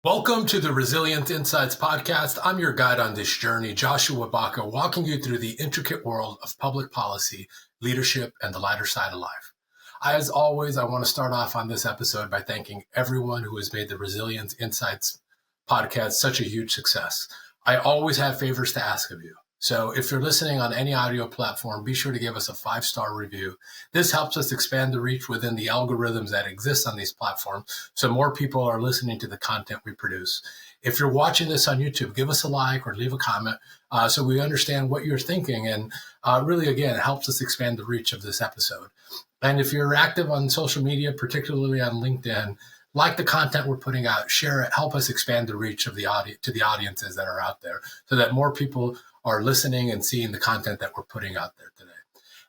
Welcome to the Resilient Insights podcast. I'm your guide on this journey, Joshua Baca, walking you through the intricate world of public policy, leadership, and the lighter side of life. As always, I want to start off on this episode by thanking everyone who has made the Resilient Insights podcast such a huge success. I always have favors to ask of you. So if you're listening on any audio platform, be sure to give us a 5-star review. This helps us expand the reach within the algorithms that exist on these platforms, so more people are listening to the content we produce. If you're watching this on YouTube, give us a like or leave a comment so we understand what you're thinking. And really, again, it helps us expand the reach of this episode. And if you're active on social media, particularly on LinkedIn, like the content we're putting out, share it, help us expand the reach of the to the audiences that are out there so that more people are listening and seeing the content that we're putting out there today.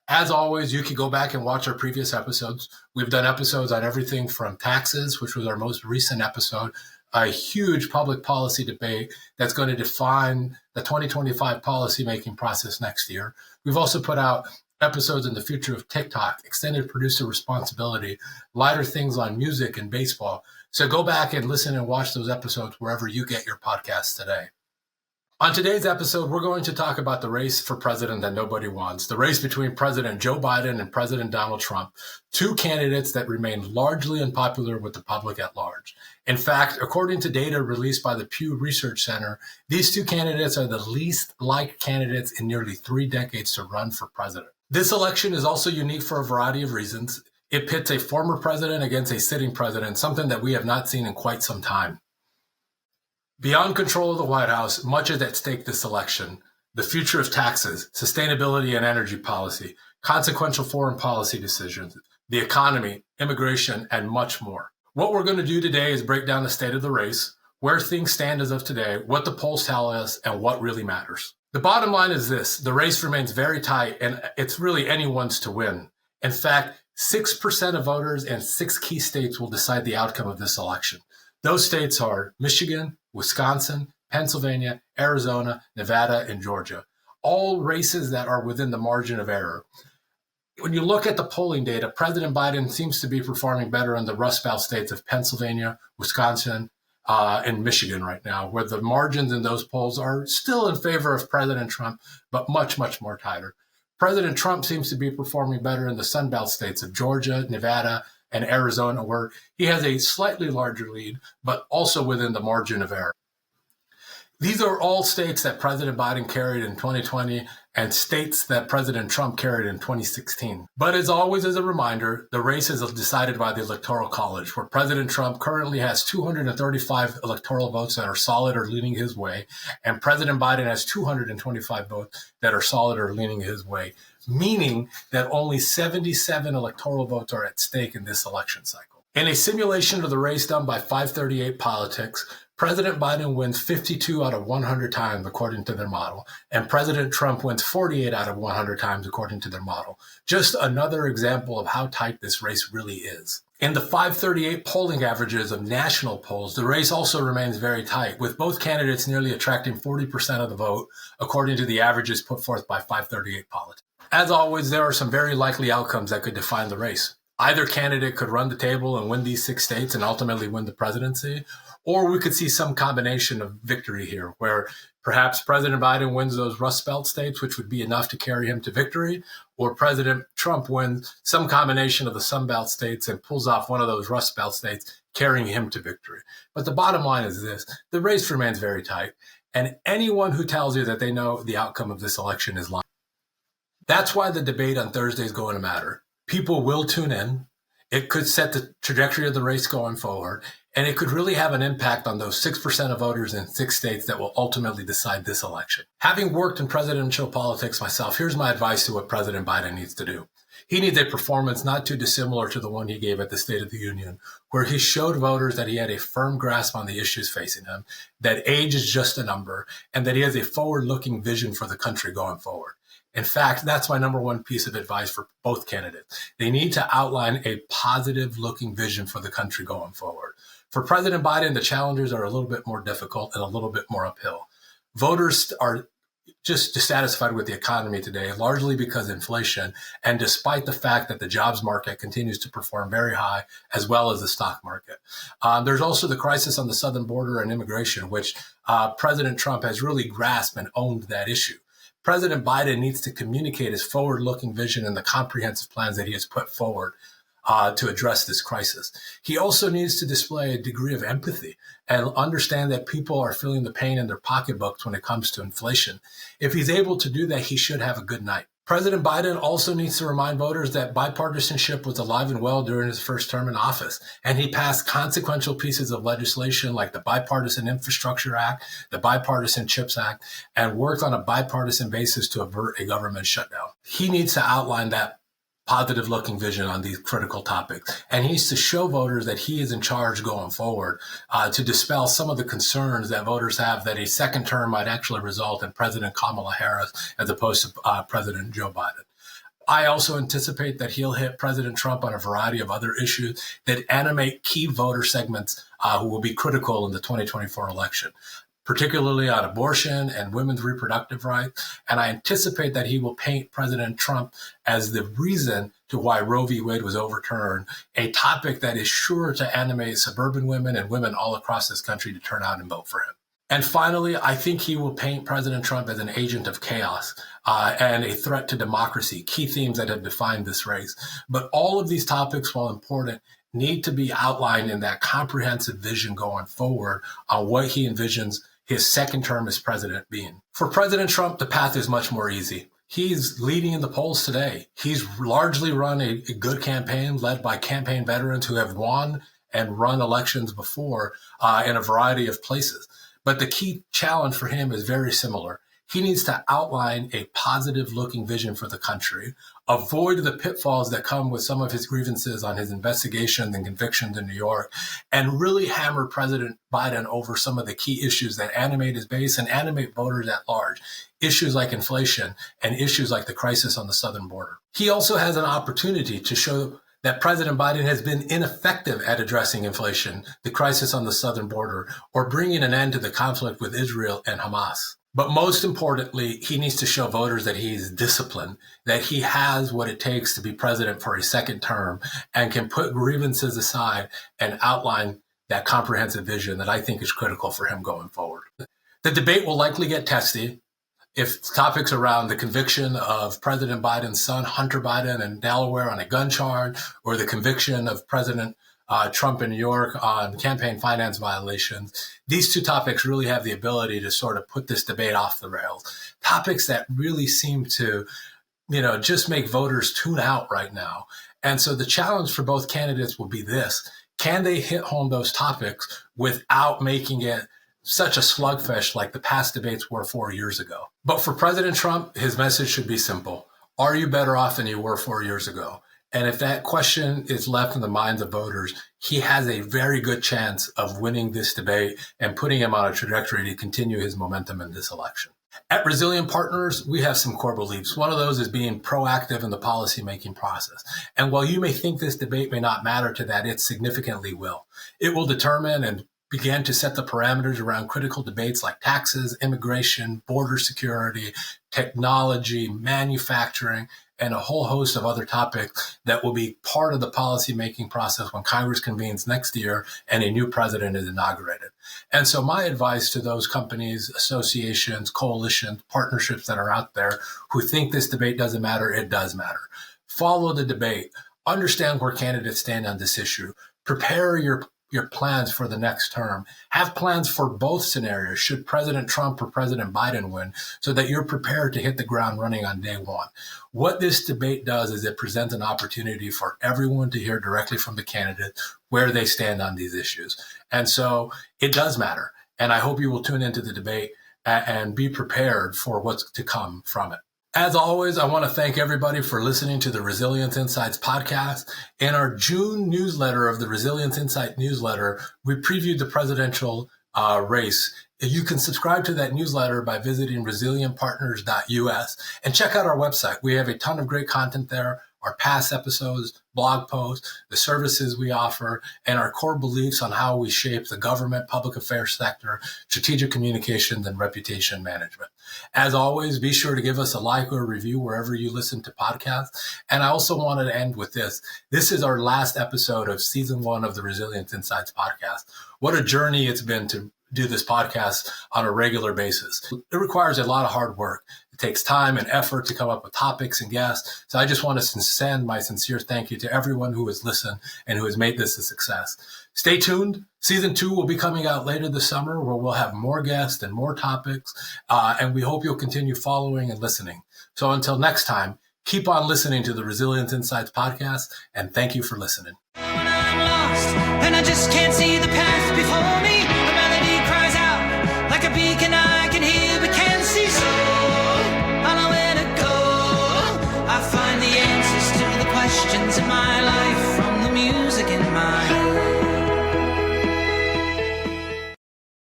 As always, you can go back and watch our previous episodes. We've done episodes on everything from taxes, which was our most recent episode, a huge public policy debate that's going to define the 2025 policymaking process next year. We've also put out episodes in the future of TikTok, extended producer responsibility, lighter things on music and baseball. So go back and listen and watch those episodes wherever you get your podcasts today. On today's episode, we're going to talk about the race for president that nobody wants, the race between President Joe Biden and President Donald Trump, two candidates that remain largely unpopular with the public at large. In fact, according to data released by the Pew Research Center, these two candidates are the least liked candidates in nearly 3 decades to run for president. This election is also unique for a variety of reasons. It pits a former president against a sitting president, something that we have not seen in quite some time. Beyond control of the White House, much is at stake this election. The future of taxes, sustainability and energy policy, consequential foreign policy decisions, the economy, immigration, and much more. What we're going to do today is break down the state of the race, where things stand as of today, what the polls tell us, and what really matters. The bottom line is this: the race remains very tight, and it's really anyone's to win. In fact, 6% of voters in 6 key states will decide the outcome of this election. Those states are Michigan, Wisconsin, Pennsylvania, Arizona, Nevada, and Georgia, all races that are within the margin of error. When you look at the polling data, President Biden seems to be performing better in the Rust Belt states of Pennsylvania, Wisconsin, and Michigan right now, where the margins in those polls are still in favor of President Trump, but much, much more tighter. President Trump seems to be performing better in the Sun Belt states of Georgia, Nevada, and Arizona, where he has a slightly larger lead, but also within the margin of error. These are all states that President Biden carried in 2020 and states that President Trump carried in 2016. But as always, as a reminder, the race is decided by the Electoral College, where President Trump currently has 235 electoral votes that are solid or leaning his way, and President Biden has 225 votes that are solid or leaning his way, meaning that only 77 electoral votes are at stake in this election cycle. In a simulation of the race done by 538 Politics, President Biden wins 52 out of 100 times according to their model, and President Trump wins 48 out of 100 times according to their model. Just another example of how tight this race really is. In the 538 polling averages of national polls, the race also remains very tight, with both candidates nearly attracting 40% of the vote, according to the averages put forth by 538 Politics. As always, there are some very likely outcomes that could define the race. Either candidate could run the table and win these 6 states and ultimately win the presidency, or we could see some combination of victory here, where perhaps President Biden wins those Rust Belt states, which would be enough to carry him to victory, or President Trump wins some combination of the Sun Belt states and pulls off one of those Rust Belt states, carrying him to victory. But the bottom line is this: the race remains very tight, and anyone who tells you that they know the outcome of this election is lying. That's why the debate on Thursday is going to matter. People will tune in. It could set the trajectory of the race going forward, and it could really have an impact on those 6% of voters in 6 states that will ultimately decide this election. Having worked in presidential politics myself, here's my advice to what President Biden needs to do. He needs a performance not too dissimilar to the one he gave at the State of the Union, where he showed voters that he had a firm grasp on the issues facing him, that age is just a number, and that he has a forward-looking vision for the country going forward. In fact, that's my number one piece of advice for both candidates. They need to outline a positive-looking vision for the country going forward. For President Biden, the challenges are a little bit more difficult and a little bit more uphill. Voters are just dissatisfied with the economy today, largely because of inflation, and despite the fact that the jobs market continues to perform very high, as well as the stock market. There's also the crisis on the southern border and immigration, which President Trump has really grasped and owned that issue. President Biden needs to communicate his forward-looking vision and the comprehensive plans that he has put forward to address this crisis. He also needs to display a degree of empathy and understand that people are feeling the pain in their pocketbooks when it comes to inflation. If he's able to do that, he should have a good night. President Biden also needs to remind voters that bipartisanship was alive and well during his first term in office, and he passed consequential pieces of legislation like the Bipartisan Infrastructure Act, the Bipartisan CHIPS Act, and worked on a bipartisan basis to avert a government shutdown. He needs to outline that positive-looking vision on these critical topics. And he needs to show voters that he is in charge going forward to dispel some of the concerns that voters have that a second term might actually result in President Kamala Harris as opposed to President Joe Biden. I also anticipate that he'll hit President Trump on a variety of other issues that animate key voter segments who will be critical in the 2024 election, particularly on abortion and women's reproductive rights. And I anticipate that he will paint President Trump as the reason to why Roe v. Wade was overturned, a topic that is sure to animate suburban women and women all across this country to turn out and vote for him. And finally, I think he will paint President Trump as an agent of chaos and a threat to democracy, key themes that have defined this race. But all of these topics, while important, need to be outlined in that comprehensive vision going forward on what he envisions his second term as president being. For President Trump, the path is much more easy. He's leading in the polls today. He's largely run a good campaign led by campaign veterans who have won and run elections before in a variety of places. But the key challenge for him is very similar. He needs to outline a positive-looking vision for the country, avoid the pitfalls that come with some of his grievances on his investigations and convictions in New York, and really hammer President Biden over some of the key issues that animate his base and animate voters at large, issues like inflation and issues like the crisis on the southern border. He also has an opportunity to show that President Biden has been ineffective at addressing inflation, the crisis on the southern border, or bringing an end to the conflict with Israel and Hamas. But most importantly, he needs to show voters that he is disciplined, that he has what it takes to be president for a second term and can put grievances aside and outline that comprehensive vision that I think is critical for him going forward. The debate will likely get testy if topics around the conviction of President Biden's son, Hunter Biden, in Delaware on a gun charge, or the conviction of President Trump in New York on campaign finance violations. These two topics really have the ability to sort of put this debate off the rails. Topics that really seem to, just make voters tune out right now. And so the challenge for both candidates will be this: can they hit home those topics without making it such a slugfest like the past debates were 4 years ago? But for President Trump, his message should be simple. Are you better off than you were 4 years ago? And if that question is left in the minds of voters, he has a very good chance of winning this debate and putting him on a trajectory to continue his momentum in this election. At Resilient Partners, we have some core beliefs. One of those is being proactive in the policymaking process. And while you may think this debate may not matter to that, it significantly will. It will determine and began to set the parameters around critical debates like taxes, immigration, border security, technology, manufacturing, and a whole host of other topics that will be part of the policy-making process when Congress convenes next year and a new president is inaugurated. And so my advice to those companies, associations, coalitions, partnerships that are out there who think this debate doesn't matter, it does matter. Follow the debate. Understand where candidates stand on this issue. Prepare your plans for the next term. Have plans for both scenarios should President Trump or President Biden win so that you're prepared to hit the ground running on day one. What this debate does is it presents an opportunity for everyone to hear directly from the candidates where they stand on these issues. And so it does matter. And I hope you will tune into the debate and be prepared for what's to come from it. As always, I want to thank everybody for listening to the Resilience Insights podcast. In our June newsletter of the Resilience Insight newsletter, we previewed the presidential race. You can subscribe to that newsletter by visiting resilientpartners.us and check out our website. We have a ton of great content there. our past episodes, blog posts, the services we offer, and our core beliefs on how we shape the government, public affairs sector, strategic communications, and reputation management. As always, be sure to give us a like or a review wherever you listen to podcasts. And I also wanted to end with this. This is our last episode of season 1 of the Resilience Insights podcast. What a journey it's been to do this podcast on a regular basis. It requires a lot of hard work. It takes time and effort to come up with topics and guests. So I just want to send my sincere thank you to everyone who has listened and who has made this a success. Stay tuned. Season 2 will be coming out later this summer, where we'll have more guests and more topics. And we hope you'll continue following and listening. So until next time, keep on listening to the Resilience Insights podcast, and thank you for listening. When I'm lost and I just can't see the path before me.